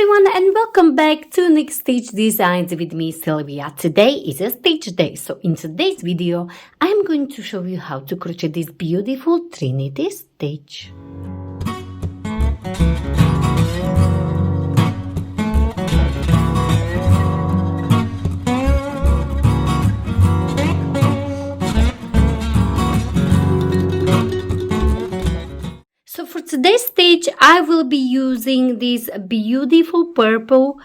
everyone, and welcome back to Next Stitch Designs with me, Sylvia. Today is a stitch day, so in today's video I'm going to show you how to crochet this beautiful Trinity stitch. So for today's stitch, I will be using this beautiful purple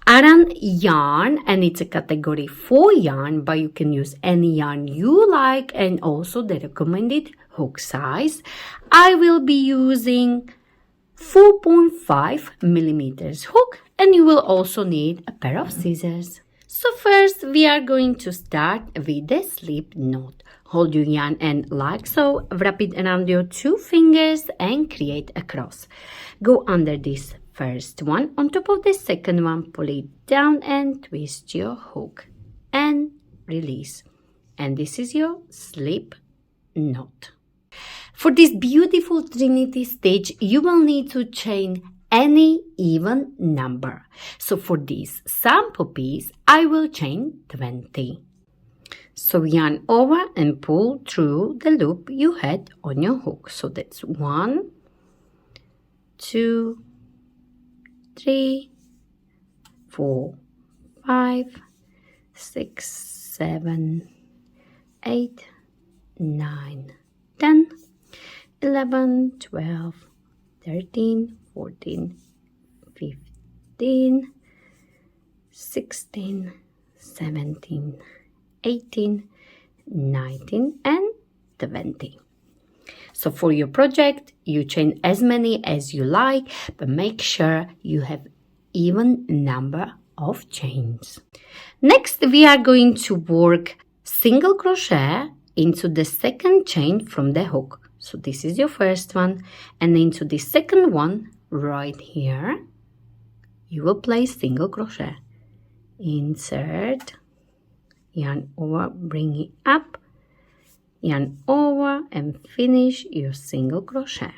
Aran yarn, and it's a category 4 yarn, but you can use any yarn you like, and also the recommended hook size. I will be using 4.5 millimeters hook, and you will also need a pair of scissors. So first we are going to start with the slip knot. Hold your yarn end like so, wrap it around your 2 fingers and create a cross. Go under this first one, on top of the second one, pull it down and twist your hook and release. And this is your slip knot. For this beautiful Trinity stitch, you will need to chain any even number. So for this sample piece, I will chain 20. So yarn over and pull through the loop you had on your hook. So that's 1, 2, 3, 4, 5, 6, 7, 8, 9, 10, 11, 12, 13, 14, 15, 16, 17, 18, 19, and 20. So for your project, you chain as many as you like, but make sure you have even number of chains. Next, we are going to work single crochet into the second chain from the hook. So this is your first one, and into the second one right here, you will place single crochet. Insert, yarn over, bring it up, yarn over, and finish your single crochet.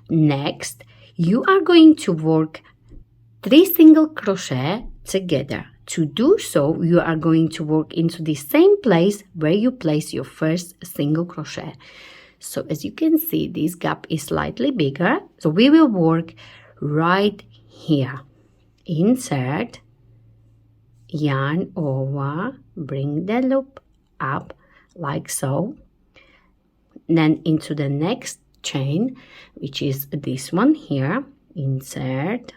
Next, you are going to work 3 single crochet together. To do so, you are going to work into the same place where you place your first single crochet. So as you can see, this gap is slightly bigger, so we will work right here. Insert, yarn over, bring the loop up like so, then into the next chain, which is this one here. Insert,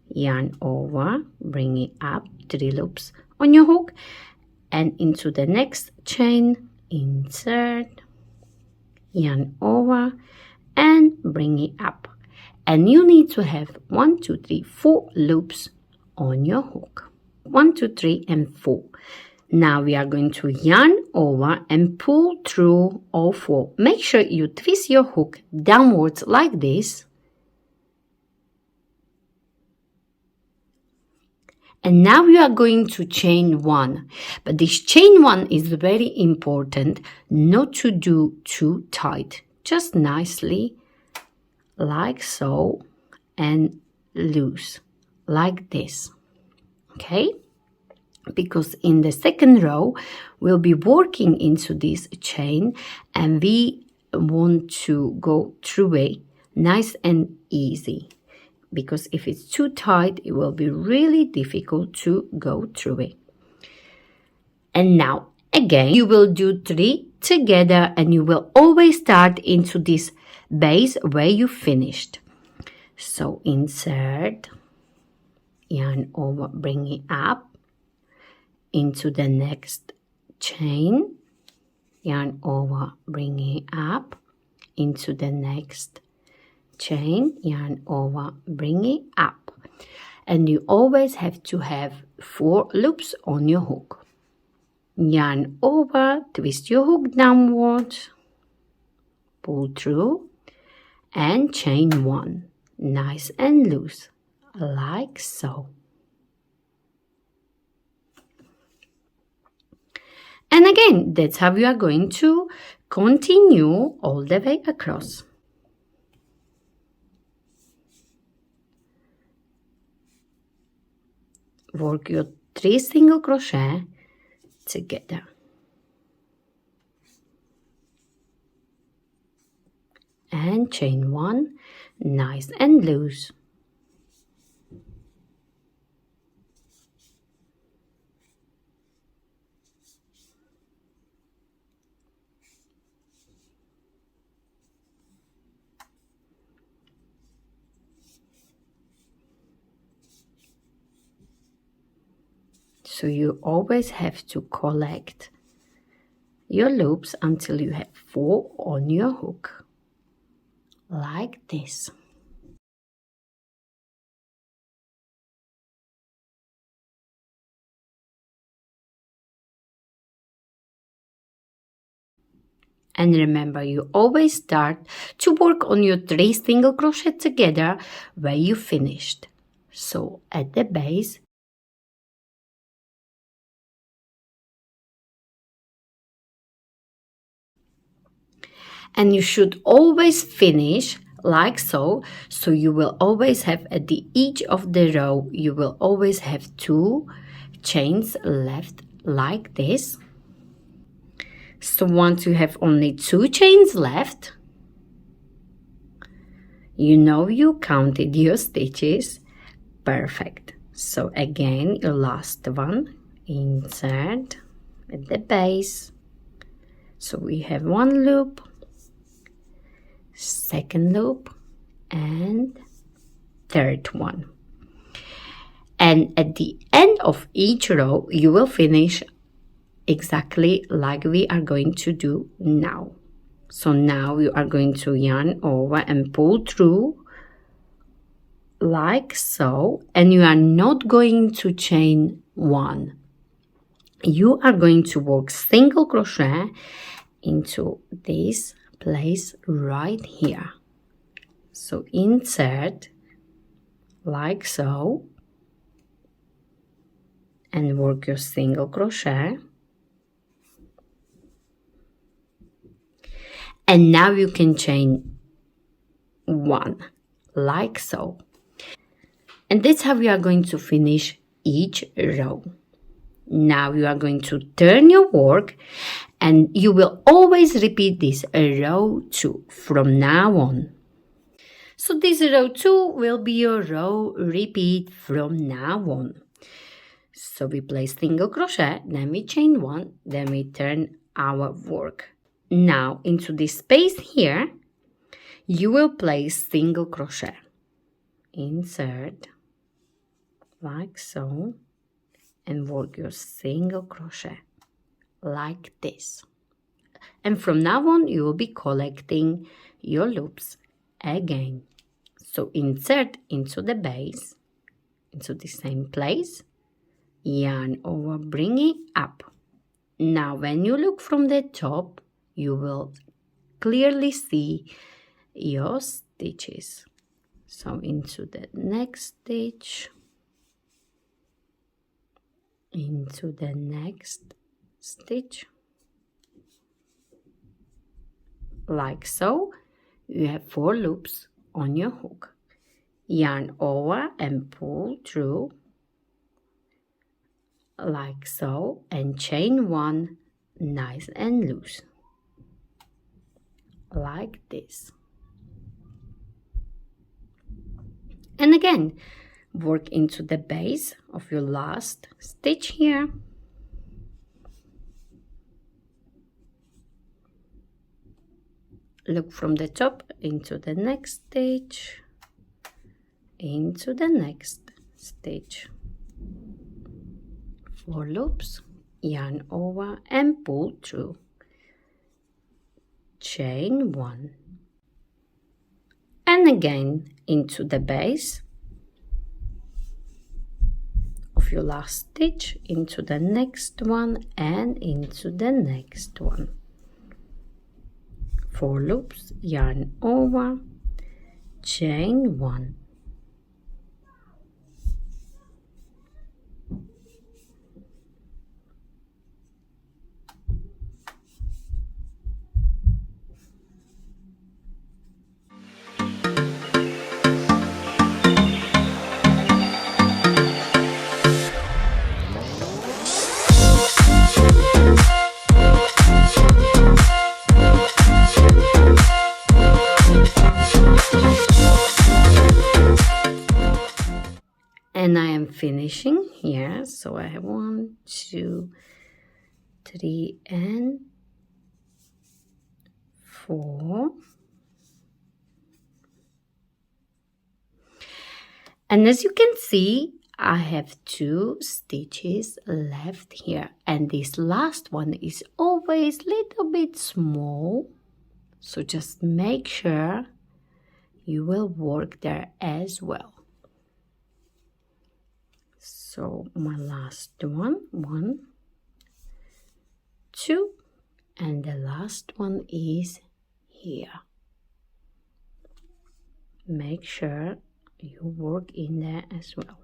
yarn over, bring it up, 3 loops on your hook, and into the next chain. Insert, yarn over, and bring it up, and you need to have 1, 2, 3, 4 loops on your hook. 1, 2, 3, and 4. Now we are going to yarn over and pull through all 4. Make sure you twist your hook downwards like this. And now we are going to chain 1. But this chain 1 is very important not to do too tight. Just nicely like so, and loose like this. Okay? Because in the second row, we'll be working into this chain, and we want to go through it nice and easy. Because if it's too tight, it will be really difficult to go through it. And now, again, you will do 3 together, and you will always start into this base where you finished. So insert, yarn over, bring it up, into the next chain, yarn over, bring it up, into the next chain, yarn over, bring it up, and you always have to have 4 loops on your hook. Yarn over, twist your hook downwards, pull through, and chain 1, nice and loose like so. And again, that's how you are going to continue all the way across. work your 3 single crochet together and chain 1 nice and loose. So you always have to collect your loops until you have 4 on your hook, like this. And remember, you always start to work on your 3 single crochet together where you finished. So at the base, and you should always finish like so. So you will always have at the edge of the row, you will always have 2 chains left like this. So once you have only 2 chains left, you know you counted your stitches. Perfect. So again, your last one, insert at the base. So we have 1 loop, 2nd loop, and 3rd one. And at the end of each row, you will finish exactly like we are going to do now. So now you are going to yarn over and pull through like so, and you are not going to chain 1. You are going to work single crochet into this place right here. So insert like so and work your single crochet. And now you can chain 1 like so. And that's how we are going to finish each row. Now you are going to turn your work and you will always repeat this row 2 from now on. So this row 2 will be your row repeat from now on. So we place single crochet, then we chain 1, then we turn our work. Now into this space here, you will place single crochet. Insert like so and work your single crochet like this. And from now on, you will be collecting your loops again. So insert into the base, into the same place, yarn over, bring it up. Now when you look from the top, you will clearly see your stitches. So into the next stitch, into the next stitch, like so. You have 4 loops on your hook. Yarn over and pull through like so and chain 1 nice and loose like this. And again, work into the base of your last stitch here. Look from the top into the next stitch, into the next stitch. 4 loops, yarn over and pull through. Chain 1. And again into the base of your last stitch, into the next one and into the next one. 4 loops, yarn over, chain 1. And I am finishing here. So I have 1, 2, 3, and 4. And as you can see, I have 2 stitches left here, and this last one is always a little bit small, so just make sure you will work there as well. So my last one, 1, 2, and the last one is here. Make sure you work in there as well.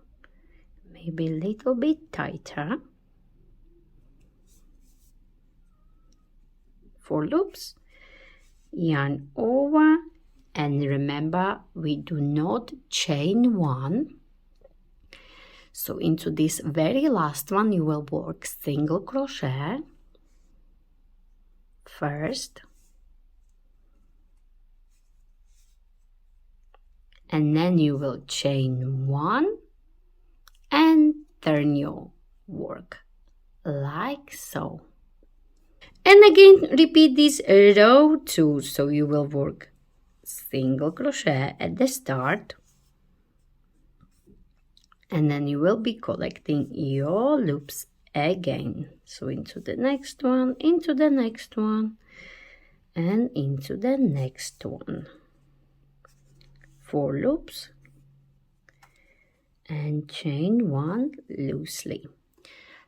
Maybe a little bit tighter. 4 loops, yarn over, and remember we do not chain 1. So into this very last one you will work single crochet first, and then you will chain 1 and turn your work like so. And again repeat this row 2, so you will work single crochet at the start, and then you will be collecting your loops again. So into the next one, into the next one, and into the next one. 4 loops and chain 1 loosely.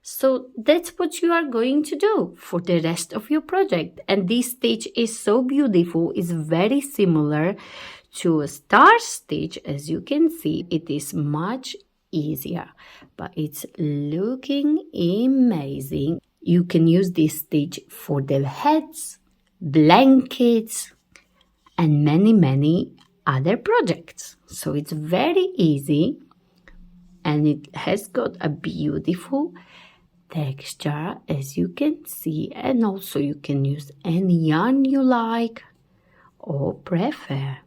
So that's what you are going to do for the rest of your project. And this stitch is so beautiful. It's very similar to a star stitch. As you can see, it is much easier, but it's looking amazing. You can use this stitch for the hats, blankets, and many other projects. So it's very easy, and it has got a beautiful texture, as you can see, and also you can use any yarn you like or prefer.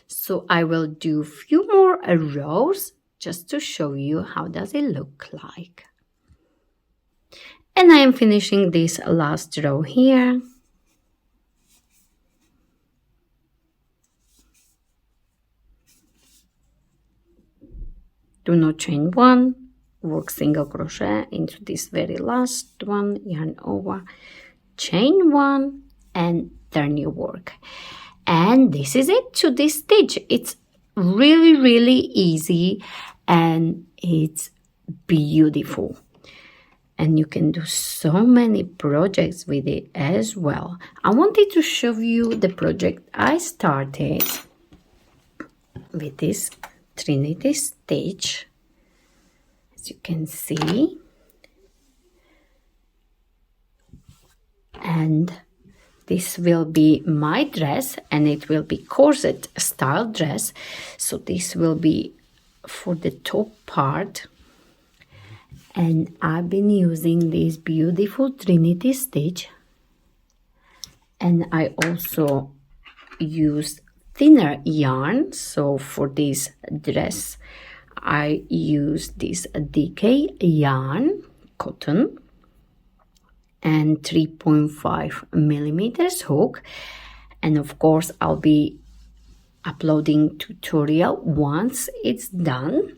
So I will do a few more rows just to show you how does it look like. And I am finishing this last row here. Do not chain 1, work single crochet into this very last one, yarn over, chain 1, and turn your work. And this is it to this stitch. It's really easy, and it's beautiful, and you can do so many projects with it as well. I wanted to show you the project I started with this Trinity Stitch. As you can see, and this will be my dress, and it will be corset style dress. So this will be for the top part, and I've been using this beautiful Trinity Stitch, and I also used thinner yarn. So for this dress I use this DK yarn, cotton, and 3.5 millimeters hook. And of course I'll be uploading tutorial once it's done.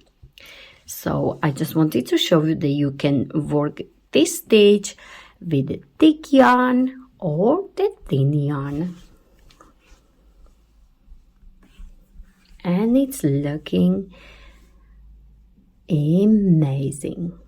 So I just wanted to show you that you can work this stitch with the thick yarn or the thin yarn. And it's looking amazing.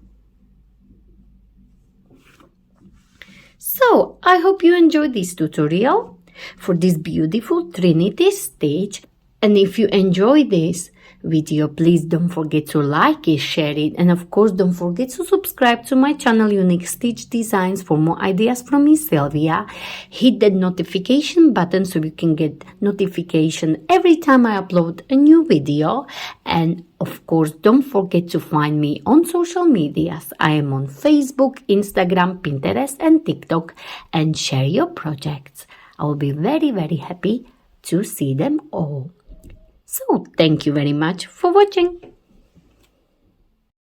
So I hope you enjoyed this tutorial for this beautiful Trinity Stitch. And if you enjoy this video, please don't forget to like it, share it, and of course don't forget to subscribe to my channel Unique Stitch Designs for more ideas from me, Sylvia. Hit that notification button so you can get notification every time I upload a new video. And of course don't forget to find me on social medias. I am on Facebook, Instagram, Pinterest, and TikTok, and share your projects. I will be very happy to see them all. So thank you very much for watching.